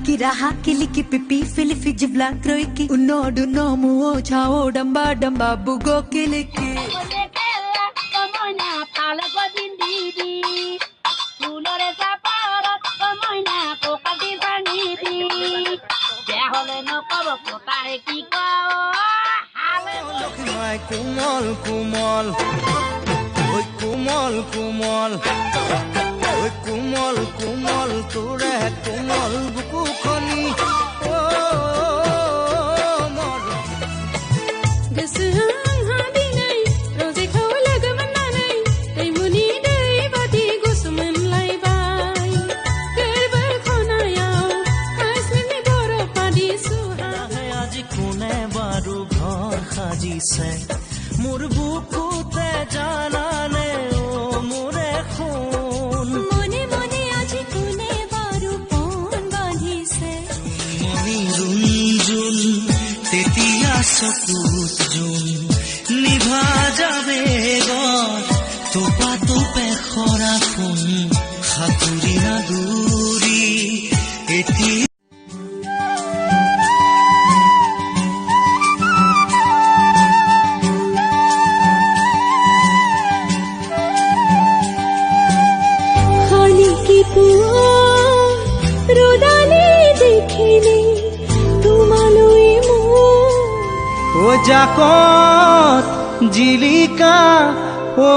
Kiki raha kiliki pipi filifi jibla kroiki unodu nomu o chao damba damba bugo kiliki Kumal kumal oi kumal kumal oi kumal kumal tore kumal buku khani o mor gesang habi nai roze khau lagmana nai ei muni dei bati gusman lai bai kerbar khona yao asmi boro padi suha hai aji kone baru ghar khaji se मोर बुकुते जानाने ओ मोरे खून मने मने আজি কোনে Bahru কোন বাঁধিছে মনি রুঞ্জুন তেতিয়া চকুত June নিভা যাবে গত তোপা তোপে খরা ফোন সাতুরি না দূরি এটি ও জাকত জিলিকা ও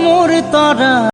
মোর তরা